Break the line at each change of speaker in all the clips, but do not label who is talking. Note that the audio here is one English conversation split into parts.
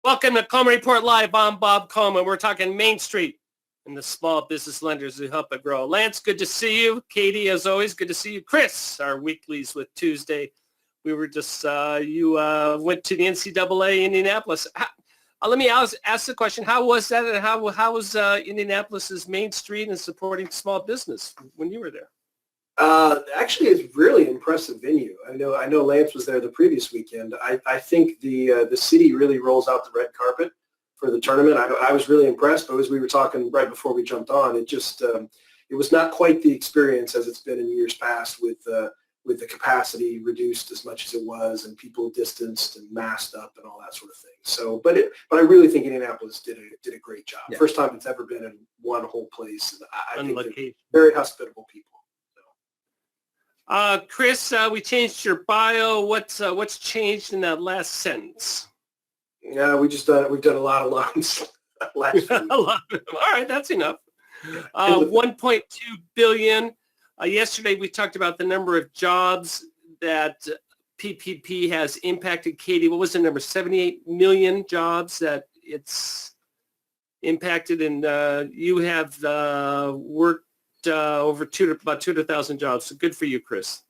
Welcome to Coleman Report Live. I'm Bob Coleman. We're talking Main Street and the small business lenders who help it grow. Lance, good to see you. Katie, as always, good to see you. Chris, our weeklies with Tuesday. We were just, you went to the NCAA Indianapolis. Let me ask the question, how was that, and how was Indianapolis's Main Street and supporting small business when you were there?
Actually, it's a really impressive venue. I know Lance was there the previous weekend. I think the city really rolls out the red carpet for the tournament. I was really impressed, but as we were talking right before we jumped on, it just it was not quite the experience as it's been in years past with the capacity reduced as much as it was and people distanced and masked up and all that sort of thing. So, but I really think Indianapolis did a great job. Yeah. First time it's ever been in one whole place. And I think they're very hospitable people.
Chris, we changed your bio. What's changed in that last sentence?
Yeah, we've done a lot of loans. Last
a lot. All right, that's enough. 1.2 billion. Yesterday we talked about the number of jobs that PPP has impacted. Katie, what was the number? 78 million jobs that it's impacted, and you have worked over about 200,000 jobs. So good for you, Chris.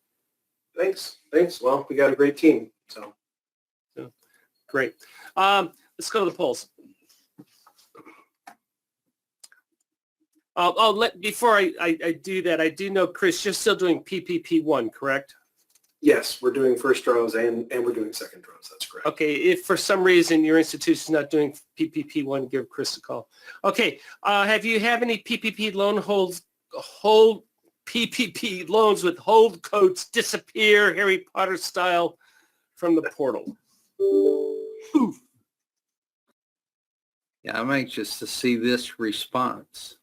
Thanks. Well, we got a great team. So
great. Let's go to the polls. Before I do that, I do know, Chris, you're still doing PPP1, correct?
Yes, we're doing first draws and we're doing second draws. That's correct.
Okay, if for some reason your institution's not doing PPP1, give Chris a call. Okay, have you any PPP hold PPP loans with hold codes disappear Harry Potter style from the portal? Ooh.
Yeah, I'm anxious to see this response.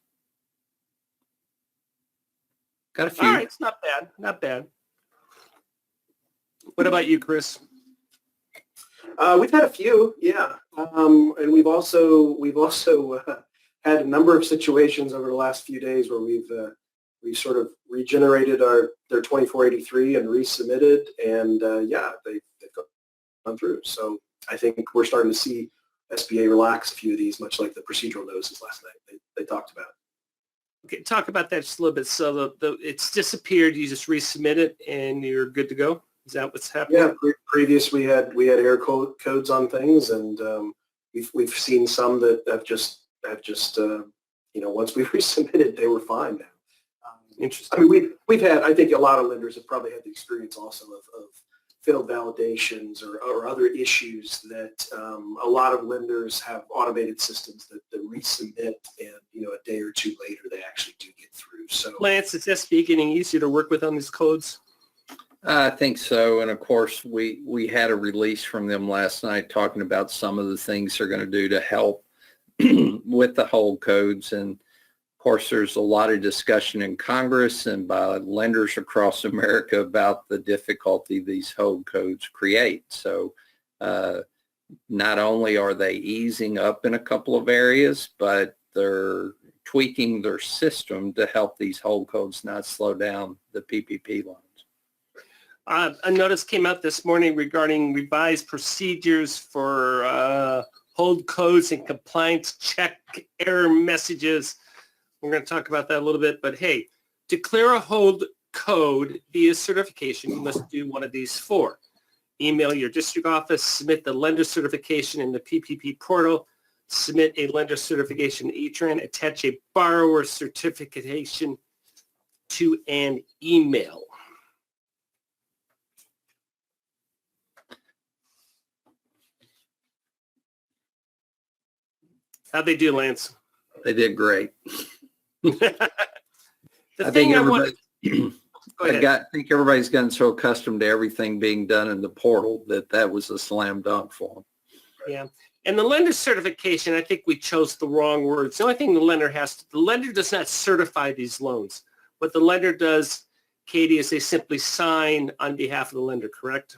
Got a few.
All right, it's not bad. What about you, Chris?
We've had a few, yeah, and we've also had a number of situations over the last few days where we've sort of regenerated their 2483 and resubmitted, and they've gone through. So I think we're starting to see SBA relax a few of these, much like the procedural notices last night they talked about.
Okay, talk about that just a little bit. So it's disappeared. You just resubmit it, and you're good to go. Is that what's happening?
Yeah. Previous we had error codes on things, and we've seen some that have just once we resubmitted, they were fine now.
Interesting.
I mean, we've had, I think a lot of lenders have probably had the experience also of failed validations or other issues that a lot of lenders have automated systems that resubmit, and a day or two later they actually do get through. So,
Lance, is SBA getting easier to work with on these codes?
I think so, and of course we had a release from them last night talking about some of the things they're going to do to help with the hold codes, and of course there's a lot of discussion in Congress and by lenders across America about the difficulty these hold codes create. So not only are they easing up in a couple of areas, but they're tweaking their system to help these hold codes not slow down the PPP loans.
A notice came out this morning regarding revised procedures for hold codes and compliance check error messages. We're going to talk about that a little bit, but hey, to clear a hold code via certification, you must do one of these four. Email your district office, submit the lender certification in the PPP portal, submit a lender certification E-Tran, attach a borrower certification to an email. How'd they do, Lance?
They did great.
I think
everybody's gotten so accustomed to everything being done in the portal that was a slam dunk for them.
Yeah. And the lender certification, I think we chose the wrong words. The only thing the lender does not certify these loans. What the lender does, Katie, is they simply sign on behalf of the lender, correct?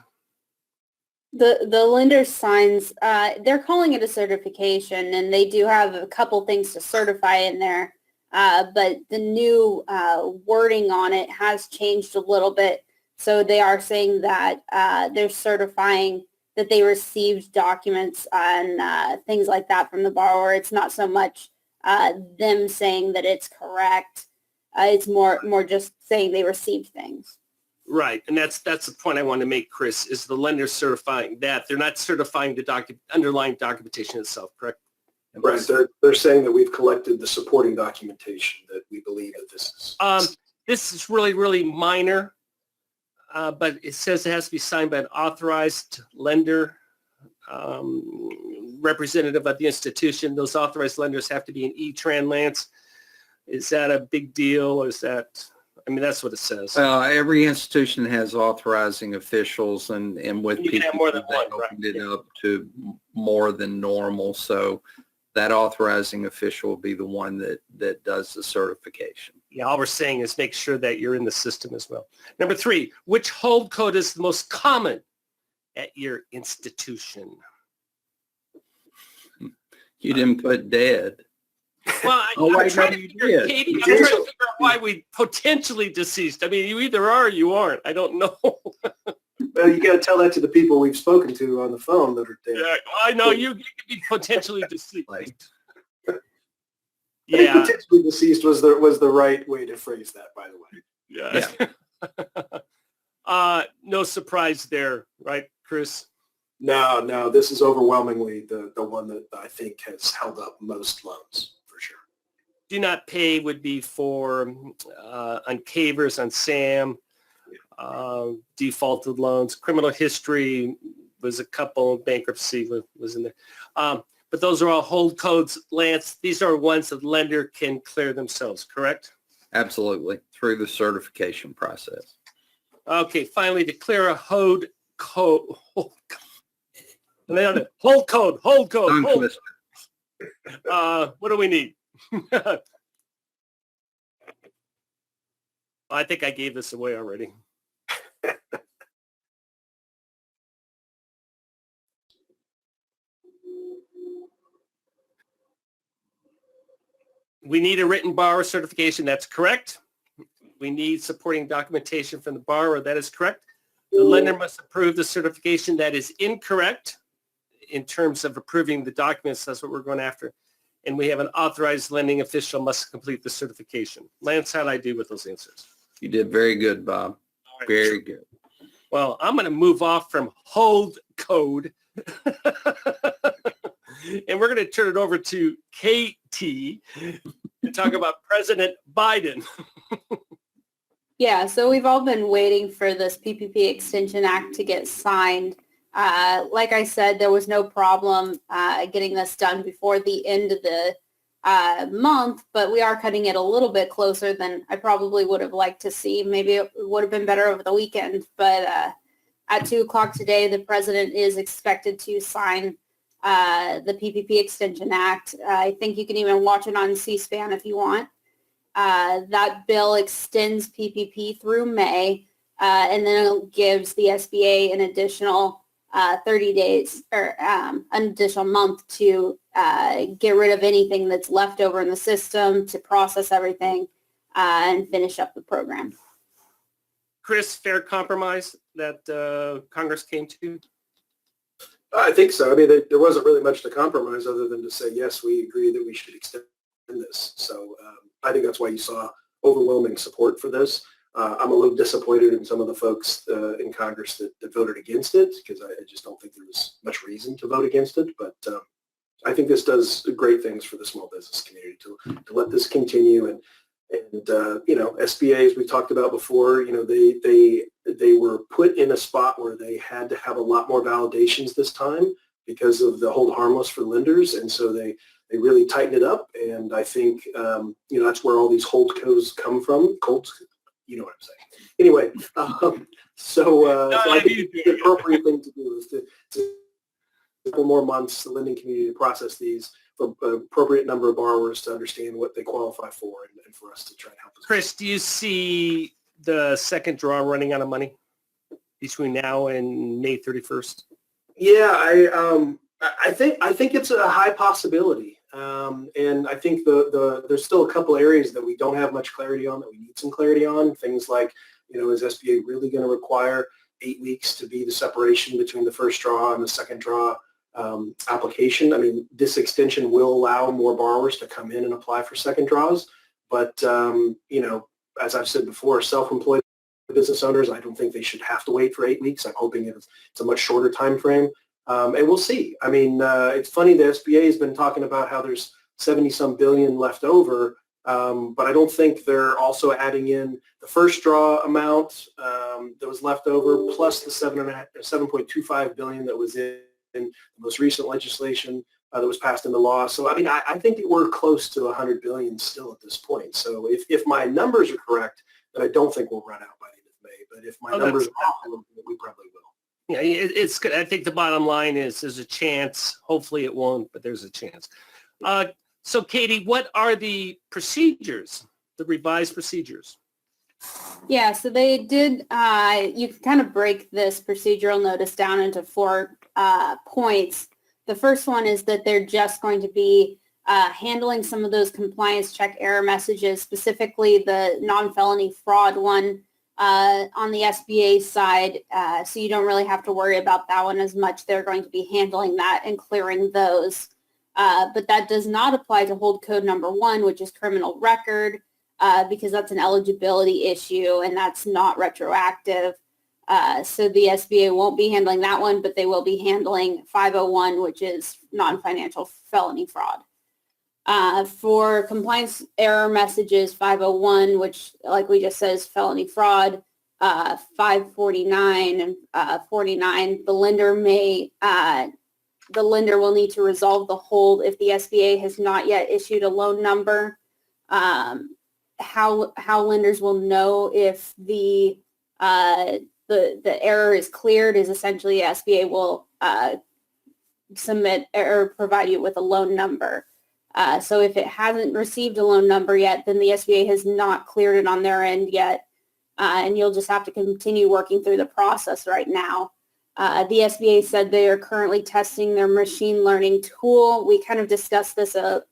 The lender signs, they're calling it a certification, and they do have a couple things to certify in there, but the new wording on it has changed a little bit. So they are saying that they're certifying that they received documents and things like that from the borrower. It's not so much them saying that it's correct. It's more just saying they received things.
Right, and that's the point I want to make, Chris, is the lender certifying that. They're not certifying the underlying documentation itself, correct?
Right. They're saying that we've collected the supporting documentation that we believe that this is.
This is really, really minor, but it says it has to be signed by an authorized lender, representative of the institution. Those authorized lenders have to be an E-Tran, Lance. Is that a big deal, or is that... I mean, that's what it says.
Every institution has authorizing officials, and with
You can have more than one,
they opened it up to more than normal. So that authorizing official will be the one that does the certification.
Yeah, all we're saying is make sure that you're in the system as well. Number 3, which hold code is the most common at your institution?
You didn't put dead.
Well, I'm trying to figure,
did.
Katie, I'm trying to figure out why we potentially deceased. I mean, you either are or you aren't. I don't know.
Well, you got to tell that to the people we've spoken to on the phone that are dead.
Yeah, I know you could be potentially deceased.
I think
Yeah.
potentially deceased was the right way to phrase that, by the way.
Yeah. No surprise there, right, Chris?
No, this is overwhelmingly the one that I think has held up most loans, for sure.
Do not pay would be for on Cavers, on Sam, defaulted loans. Criminal history was a couple, bankruptcy was in there. But those are all hold codes, Lance. These are ones that lender can clear themselves, correct?
Absolutely, through the certification process.
Okay, finally, to clear a hold code. Hold code. What do we need? I think I gave this away already. We need a written borrower certification. That's correct. We need supporting documentation from the borrower. That is correct. The lender must approve the certification. That is incorrect in terms of approving the documents. That's what we're going after. And we have an authorized lending official must complete the certification. Lance, how did I do with those answers?
You did very good, Bob.
Right.
Very good.
Well, I'm going to move off from hold code. And we're going to turn it over to Katie to talk about President Biden.
Yeah, so we've all been waiting for this PPP Extension Act to get signed. Like I said, there was no problem getting this done before the end of the month, but we are cutting it a little bit closer than I probably would have liked to see. Maybe it would have been better over the weekend, but at 2 o'clock today, the president is expected to sign the PPP Extension Act. I think you can even watch it on C-SPAN if you want. That bill extends PPP through May, and then it gives the SBA an additional 30 days or an additional month to get rid of anything that's left over in the system, to process everything and finish up the program.
Chris, fair compromise that Congress came to?
I think so. I mean, there wasn't really much to compromise other than to say, yes, we agree that we should extend this. So I think that's why you saw overwhelming support for this. I'm a little disappointed in some of the folks in Congress that voted against it, because I just don't think there was much reason to vote against it. But I think this does great things for the small business community to let this continue. And SBA, as we talked about before, they were put in a spot where they had to have a lot more validations this time because of the hold harmless for lenders. And so they really tightened it up. And I think, that's where all these hold codes come from. You know what I'm saying. Anyway, so I think the appropriate thing to do is to a couple more months, the lending community to process these for an appropriate number of borrowers to understand what they qualify for, and for us to try and help us.
Chris, do you see the second draw running out of money between now and May 31st?
Yeah, I think it's a high possibility. And I think there's still a couple areas that we don't have much clarity on, that we need some clarity on. Things like, is SBA really going to require 8 weeks to be the separation between the first draw and the second draw application. I mean, this extension will allow more borrowers to come in and apply for second draws. But, as I've said before, self-employed business owners, I don't think they should have to wait for 8 weeks. I'm hoping it's a much shorter time frame. And we'll see. I mean, it's funny, the SBA has been talking about how there's 70-some billion left over, but I don't think they're also adding in the first draw amount that was left over, plus the 7.25 billion that was in the most recent legislation that was passed into law. So, I mean, I think that we're close to 100 billion still at this point. So if my numbers are correct, then I don't think we'll run out by the end of May. But if my numbers are wrong, we probably will.
Yeah, it's good. I think the bottom line is there's a chance. Hopefully it won't, but there's a chance. So, Katie, what are the procedures, the revised procedures?
Yeah, so they did, you can kind of break this procedural notice down into 4 points. The first one is that they're just going to be handling some of those compliance check error messages, specifically the non-felony fraud one on the SBA side. So you don't really have to worry about that one as much. They're going to be handling that and clearing those. But that does not apply to hold code number 1, which is criminal record, because that's an eligibility issue and that's not retroactive. So the SBA won't be handling that one, but they will be handling 501, which is non-financial felony fraud. For compliance error messages, 501, which like we just said is felony fraud, 549 and 49, the lender will need to resolve the hold if the SBA has not yet issued a loan number. How lenders will know if the error is cleared is essentially SBA will submit or provide you with a loan number. So if it hasn't received a loan number yet, then the SBA has not cleared it on their end yet, and you'll just have to continue working through the process right now. The SBA said they are currently testing their machine learning tool. We kind of discussed this a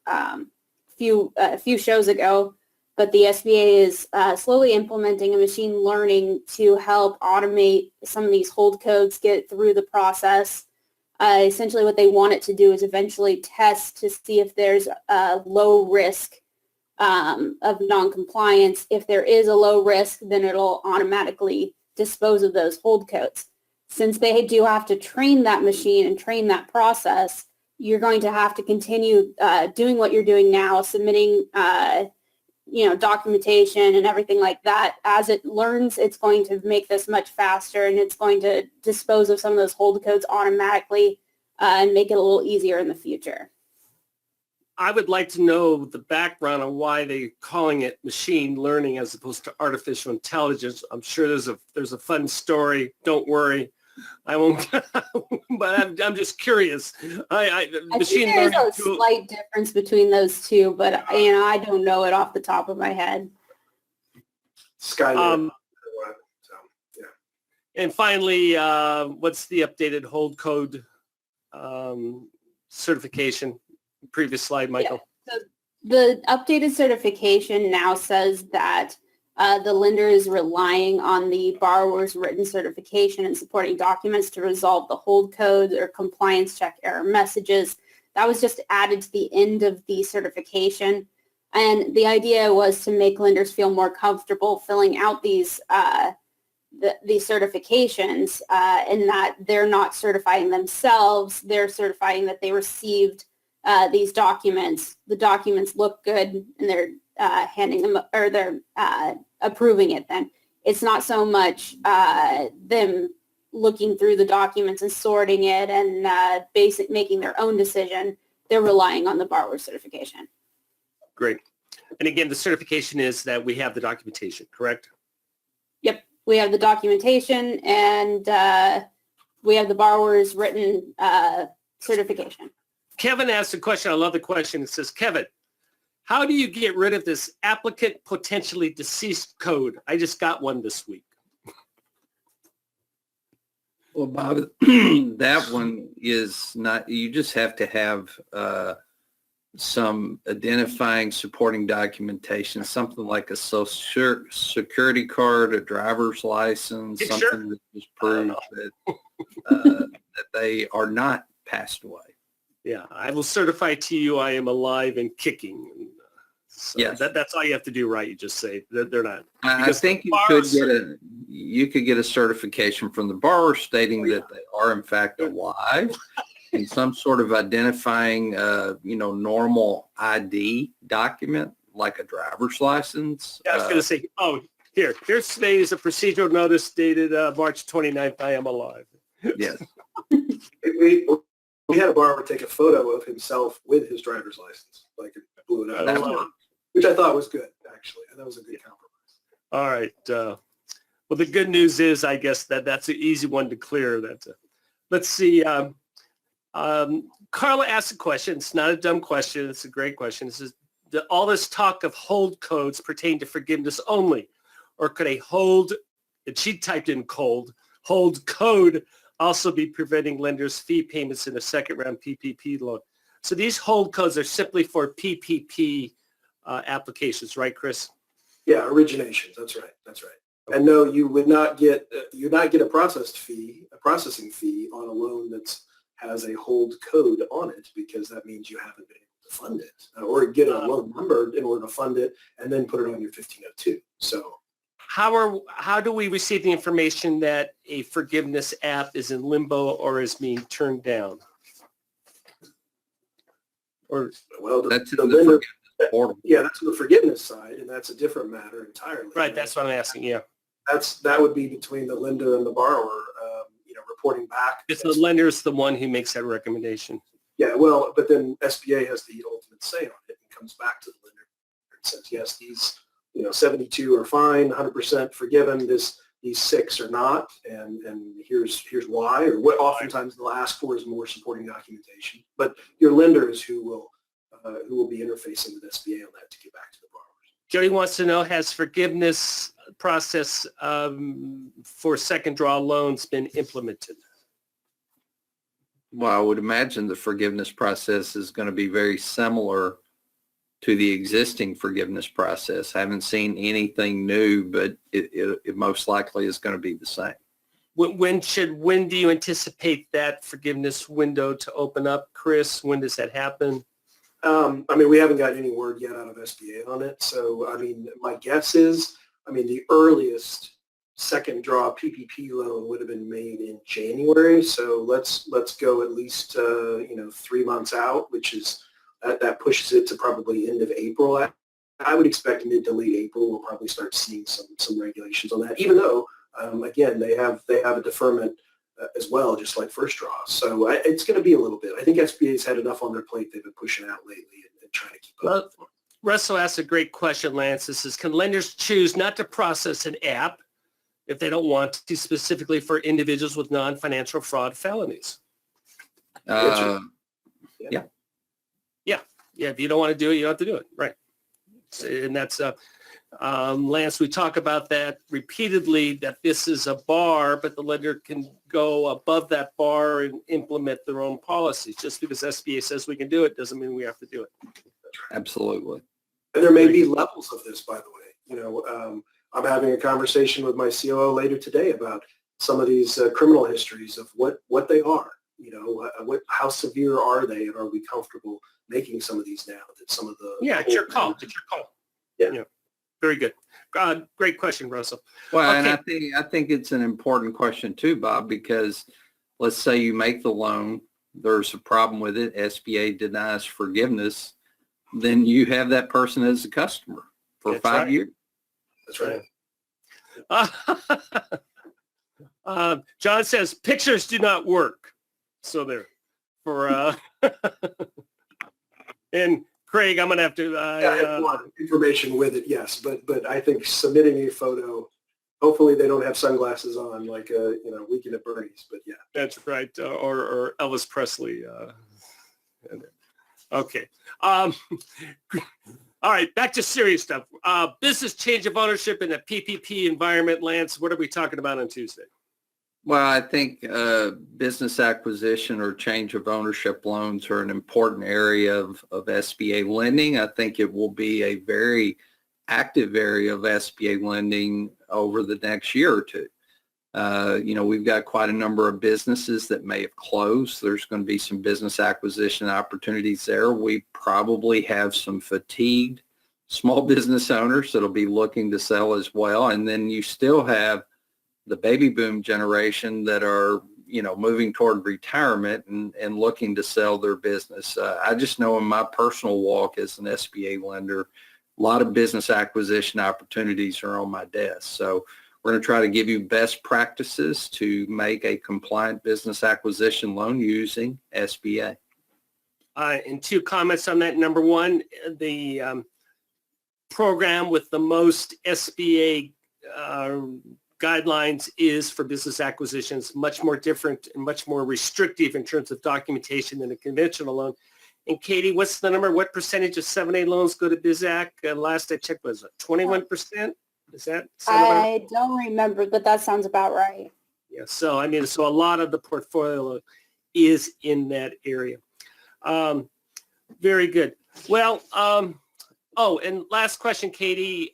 few shows ago, but the SBA is slowly implementing a machine learning to help automate some of these hold codes, get through the process. Essentially what they want it to do is eventually test to see if there's a low risk of non-compliance. If there is a low risk, then it'll automatically dispose of those hold codes. Since they do have to train that machine and train that process, you're going to have to continue doing what you're doing now, submitting documentation and everything like that. As it learns, it's going to make this much faster, and it's going to dispose of some of those hold codes automatically and make it a little easier in the future.
I would like to know the background on why they're calling it machine learning as opposed to artificial intelligence. I'm sure there's a fun story. Don't worry. I won't, but I'm just curious.
I think there's a slight difference between those two, but I don't know it off the top of my head.
Skynet. Yeah.
And finally, what's the updated hold code certification? Previous slide, Michael.
Yeah. So the updated certification now says that the lender is relying on the borrower's written certification and supporting documents to resolve the hold codes or compliance check error messages. That was just added to the end of the certification. And the idea was to make lenders feel more comfortable filling out these certifications in that they're not certifying themselves. They're certifying that they received these documents. The documents look good, and they're handing them, or they're approving it. Then it's not so much them looking through the documents and sorting it and making their own decision. They're relying on the borrower certification.
Great. And again, the certification is that we have the documentation, correct?
Yep, we have the documentation, and we have the borrower's written certification.
Kevin asked a question. I love the question. It says, Kevin, how do you get rid of this applicant potentially deceased code? I just got one this week.
Well, Bob, that one is not, you just have to have some identifying supporting documentation, something like a social security card, a driver's license,
Yeah,
something
sure.
that just proves that they are not passed away.
Yeah, I will certify to you I am alive and kicking. So
Yes.
that's all you have to do, right? You just say that they're not.
I
Because
think you
borrowers-
could get a certification from the borrower stating that they are in fact alive, and some sort of identifying, normal ID document like a driver's license.
Yeah, I was going to say, here's today is a procedural notice dated March 29th. I am alive.
Yes.
We had a borrower take a photo of himself with his driver's license, like it blew it
I
out,
love it.
which I thought was good, actually. That was a good compromise.
All right. Well, the good news is, I guess that's an easy one to clear. Let's see. Carla asked a question. It's not a dumb question. It's a great question. It says, all this talk of hold codes pertain to forgiveness only, or could a hold, and she typed in hold code also be preventing lenders' fee payments in a second round PPP loan? So these hold codes are simply for PPP applications, right, Chris?
Yeah, originations. That's right. And no, you would not get a processing fee on a loan that has a hold code on it, because that means you haven't been able to fund it or get a loan number in order to fund it and then put it on your 1502. So
how do we receive the information that a forgiveness app is in limbo or is being turned down? Or
That's
the
in the
lender,
forgiveness portal.
yeah, that's the forgiveness side, and that's a different matter entirely.
right, that's what I'm asking. Yeah,
that would be between the lender and the borrower, reporting back.
because the lender is the one who makes that recommendation.
Yeah, well, but then SBA has the ultimate say on it and comes back to the lender and says, yes, these 72 are fine, 100% forgiven. These 6 are not, and here's why. Or what oftentimes they'll ask for is more supporting documentation. But your lender is who will be interfacing with SBA on that to get back to the borrowers.
Jody wants to know, has forgiveness process for second draw loans been implemented?
Well, I would imagine the forgiveness process is going to be very similar to the existing forgiveness process. I haven't seen anything new, but it most likely is going to be the same.
When do you anticipate that forgiveness window to open up, Chris? When does that happen?
We haven't got any word yet out of SBA on it. So, my guess is, the earliest second draw PPP loan would have been made in January. So let's go at least, 3 months out, which is, that pushes it to probably end of April. I would expect mid to late April we'll probably start seeing some regulations on that, even though, again, they have a deferment as well, just like first draw. So it's going to be a little bit. I think SBA's had enough on their plate they've been pushing out lately and trying to keep up.
Well, Russell asked a great question, Lance. This is, can lenders choose not to process an app if they don't want to, specifically for individuals with non-financial fraud felonies?
Yeah.
Yeah, if you don't want to do it, you don't have to do it. Right. And that's, Lance, we talk about that repeatedly, that this is a bar, but the lender can go above that bar and implement their own policies. Just because SBA says we can do it doesn't mean we have to do it.
Absolutely.
And there may be levels of this, by the way. I'm having a conversation with my COO later today about some of these criminal histories of what they are. How severe are they, and are we comfortable making some of these now? That some of the
it's your call. Yeah. Very good. Great question, Russell.
Well,
Okay.
and I think it's an important question too, Bob, because let's say you make the loan, there's a problem with it, SBA denies forgiveness, then you have that person as a customer for
That's
5
right.
years.
That's right.
John says pictures do not work. So there. And Craig, I'm gonna have to.
I want information with it, yes, but I think submitting a photo, hopefully they don't have sunglasses on like Weekend at Bernie's, but yeah.
That's right, or Elvis Presley. Okay. All right, back to serious stuff. Business change of ownership in the PPP environment, Lance. What are we talking about on Tuesday?
Well, I think business acquisition or change of ownership loans are an important area of SBA lending. I think it will be a very active area of SBA lending over the next year or two. We've got quite a number of businesses that may have closed. There's going to be some business acquisition opportunities there. We probably have some fatigued small business owners that'll be looking to sell as well. And then you still have the baby boom generation that are, moving toward retirement and looking to sell their business. I just know in my personal walk as an SBA lender, a lot of business acquisition opportunities are on my desk. So we're going to try to give you best practices to make a compliant business acquisition loan using SBA.
And two comments on that. Number one, the program with the most SBA guidelines is for business acquisitions, much more different and much more restrictive in terms of documentation than a conventional loan. And Katie, what's the number? What percentage of 7A loans go to BizAc? Last I checked was 21%. Is that?
I don't remember, but that sounds about right.
Yeah. So, so a lot of the portfolio is in that area. Very good. Well, and last question, Katie,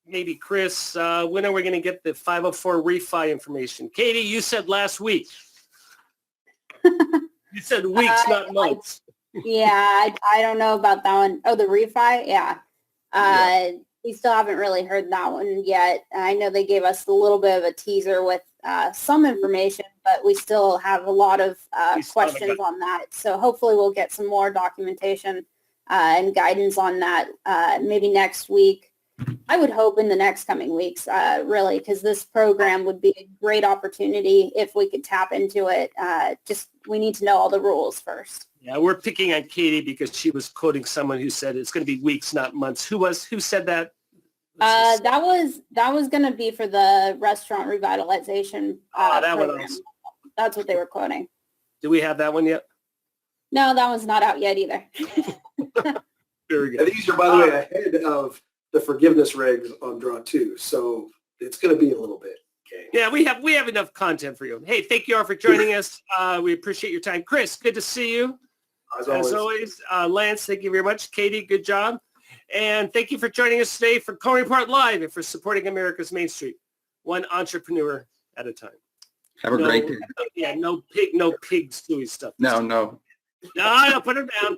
maybe Chris, when are we going to get the 504 refi information? Katie, you said last week. You said weeks, not months.
Yeah, I don't know about that one. Oh, the refi? Yeah. We still haven't really heard that one yet. I know they gave us a little bit of a teaser with some information, but we still have a lot of questions on that. So hopefully we'll get some more documentation and guidance on that maybe next week. I would hope in the next coming weeks, really, because this program would be a great opportunity if we could tap into it. Just we need to know all the rules first.
Yeah, we're picking on Katie because she was quoting someone who said it's going to be weeks, not months. Who said that?
That was going to be for the restaurant revitalization
that
program.
one.
That's what they were quoting.
Do we have that one yet?
No, that one's not out yet either.
Very good.
And these are, by the way, ahead of the forgiveness regs on draw 2. So it's going to be a little bit. Okay.
Yeah, we have enough content for you. Hey, thank you all for joining us. We appreciate your time. Chris, good to see you. As always. Lance, thank you very much. Katie, good job. And thank you for joining us today for Coleman Report Live and for supporting America's Main Street, one entrepreneur at a time.
Have a great day.
Yeah, no pig, suey stuff.
No.
No, put it down.